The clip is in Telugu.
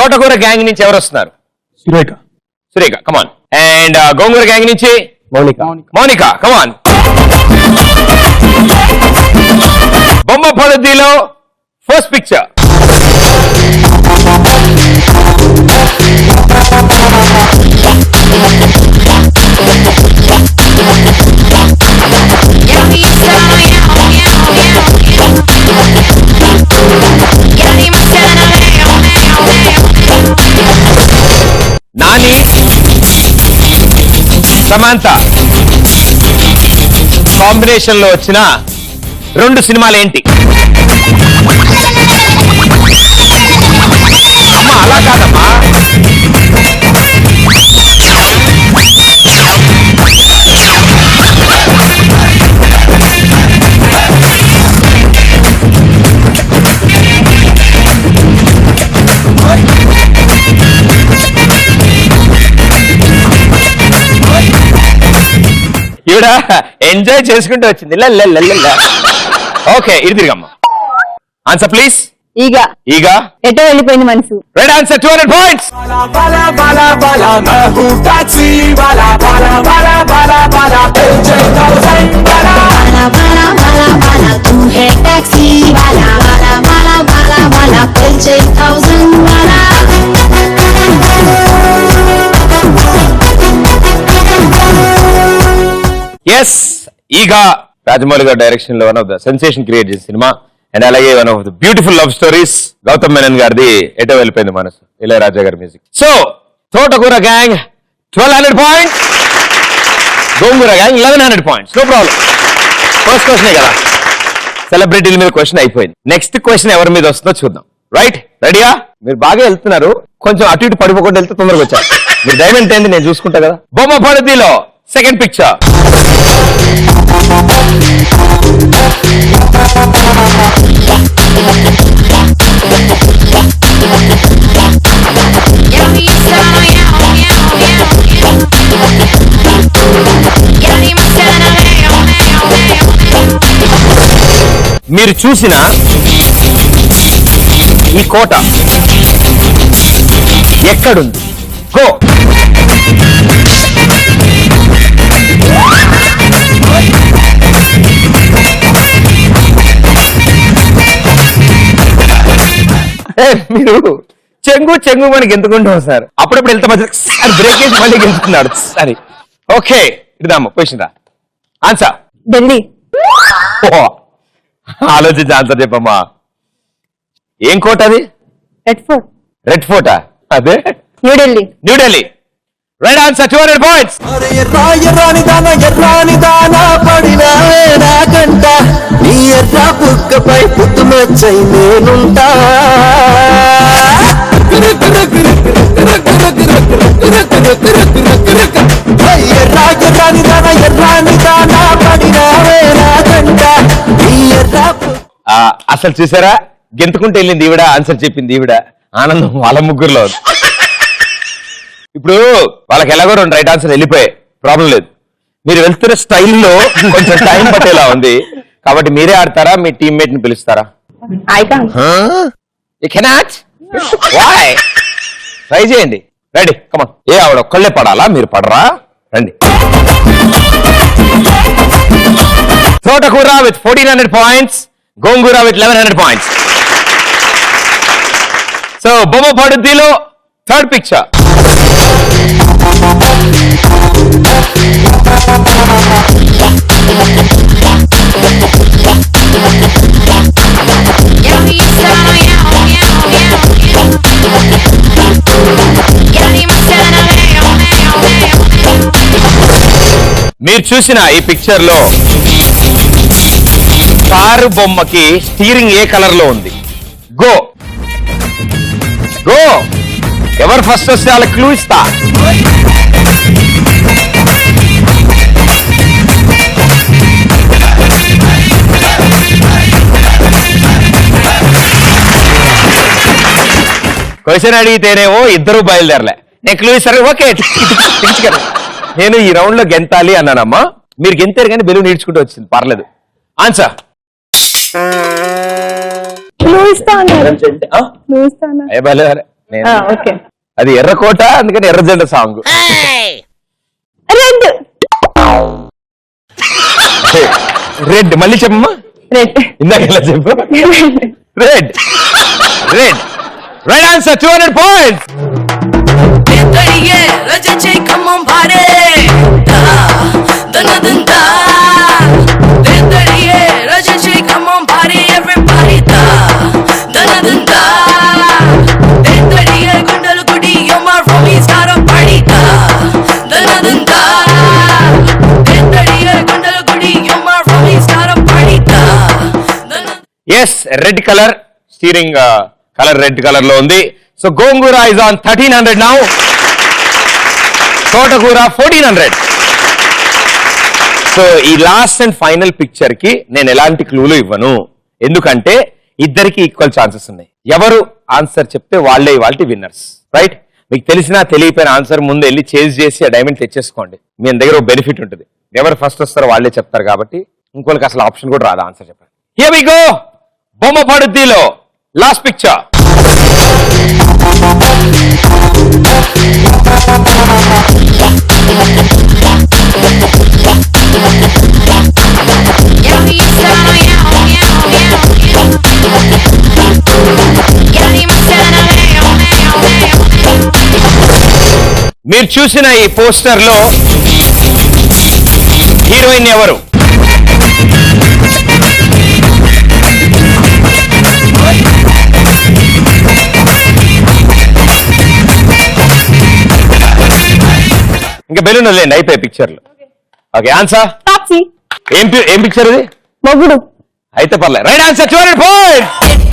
తోటకూర గ్యాంగ్ నుంచి ఎవరు వస్తున్నారు? సురేఖ కమాన్. అండ్ గోంగూర గ్యాంగ్ నుంచి మౌనిక కమాన్. బొమ్మ పద్ధతిలో first picture. Nani Samantha combination లో వచ్చిన 2 సినిమాలు ఏంటి? అమ్మా అలా కాదమ్మా. ఈవిడ ఎంజాయ్ చేసుకుంటూ వచ్చింది. ఓకే ఇది తిరిగమ్మా. Answer please. ఈగా ఎటో వెళ్ళిపోయింది మనసు. Right answer 200 points. ఎస్ ఈగా రాజమౌళి గారి డైరెక్షన్ లో one of the sensation create చేసిన సినిమా. అండ్ అలాగే one of the beautiful love stories. Gautham Menon గారిది ఎటో వెళ్ళిపోయింది మనసు, ఇళయరాజా గారి music. So Thotakura gang 1200 points, Gongura gang 1100 points. No problem. First క్వశ్చనే కదా, సెలబ్రిటీల మీద క్వశ్చన్ అయిపోయింది. నెక్స్ట్ క్వశ్చన్ ఎవరి మీద వస్తుందో చూద్దాం. రైట్, రెడీయా? మీరు బాగా వెళ్తున్నారు, కొంచెం అటు ఇటు పడిపోకుండా వెళ్తే తొందరగా వచ్చారు. మీరు ధైర్యం ఏంటి, నేను చూసుకుంటా కదా. బొమ్మ పద్ధతిలో సెకండ్ పిక్చర్. మీరు చూసిన ఈ కోట ఎక్కడుంది? గో. మీరు చెంగు చెంగు మనకి గెంతుకుంటాం సార్. అప్పుడప్పుడు వెళ్తే మధ్య సార్ బ్రేక్ వేసి మళ్ళీ గెంతుకున్నాడు. సరే ఓకే ఇద్దాము క్వశ్చన్. రా ఆన్సర్. ఢిల్లీ. ఆలోచించి ఆన్సర్ చెప్పమ్మా. ఏం కోట అది? Red fort. రెడ్ ఫోర్టా? అదే New Delhi. New Delhi. Right answer 200 points. అసలు చూసారా, గెంతుకుంటూ వెళ్ళింది ఈవిడ, ఆన్సర్ చెప్పింది ఈవిడ. ఆనందం వాళ్ళ ముగ్గురులో. ఇప్పుడు వాళ్ళకి ఎలాగో 2 రైట్ ఆన్సర్ వెళ్ళిపోయాయి, ప్రాబ్లం లేదు. మీరు వెళ్తున్న స్టైల్లో కొంచెం టైం పట్టేలా ఉంది, కాబట్టి మీరే ఆడతారా, మీ టీమ్మేట్ ని పిలుస్తారా? ట్రై చేయండి. రెడీ, కమాన్. ఏ ఆవిడ ఒక్కళ్ళే పడాలా, మీరు పడరా? రండి. తోటకూర with 1400 points, gongura with 1100 points. So బొమ్మ పద్ధతిలో థర్డ్ పిక్చర్. మీరు చూసిన ఈ పిక్చర్ లో కారు బొమ్మకి స్టీరింగ్ ఏ కలర్ లో ఉంది? గో. గో. ఎవరు ఫస్ట్ వస్తే వాళ్ళకి క్లూ ఇస్తా. క్వశ్చన్ అడిగితేనేమో ఇద్దరు బయలుదేరలే. నేను క్లూ ఇస్తాను. ఓకే నేను ఈ రౌండ్ లో గెంతాలి అన్నానమ్మా. మీరు గెంతారు కానీ బెలూన్ ఈడ్చుకుంటూ వచ్చింది, పర్లేదు. ఆన్సర్. నేను ఓకే. అది ఎర్రకోట, అందుకని ఎర్రజెండ సాంగ్. రెడ్. రెడ్ మళ్ళీ చెప్పమ్మా. రెడ్. ఇందాక ఎలా చెప్పు. Red. Red. Right answer, 200 points. Come on, party. Da, da, da, da, da. Come on, party, everybody. Da, da, da, da, da. Gundalu Gudi, you're my roomie, start a party. Da, da, da, da, da. Gundalu Gudi, you're my roomie, start a party. Da, da, da. Yes, red colour steering colour red colour లో ఉంది. So gongura is on 1300 now. తోటకూర 1400. సో ఈ లాస్ట్ అండ్ ఫైనల్ పిక్చర్ కి నేను ఎలాంటి క్లూలు ఇవ్వను, ఎందుకంటే ఇద్దరికి ఈక్వల్ ఛాన్సెస్ ఉన్నాయి. ఎవరు ఆన్సర్ చెప్తే వాళ్ళే వాళ్ళ విన్నర్స్. రైట్, మీకు తెలిసినా తెలియపోయిన ఆన్సర్ ముందు వెళ్ళి చేంజ్ చేసి ఆ డైమండ్ తెచ్చేసుకోండి. మీ దగ్గర ఒక బెనిఫిట్ ఉంటుంది. ఎవరు ఫస్ట్ వస్తారో వాళ్ళే చెప్తారు కాబట్టి ఇంకోళ్ళకి అసలు ఆప్షన్ కూడా రాదు ఆన్సర్ చెప్పండి. Here we go. బొమ్మ పడుద్దిలో లాస్ట్ పిక్చర్. మీరు చూసిన ఈ పోస్టర్ లో హీరోయిన్ ఎవరు? ఇంకా బెలూన్ వదిలేండి, అయిపోయాయి పిక్చర్లు. Okay, answer taxi. ఏం పిక్చర్ ఇది? మొగుడు. అయితే పర్లేదు. Right answer, 200 points.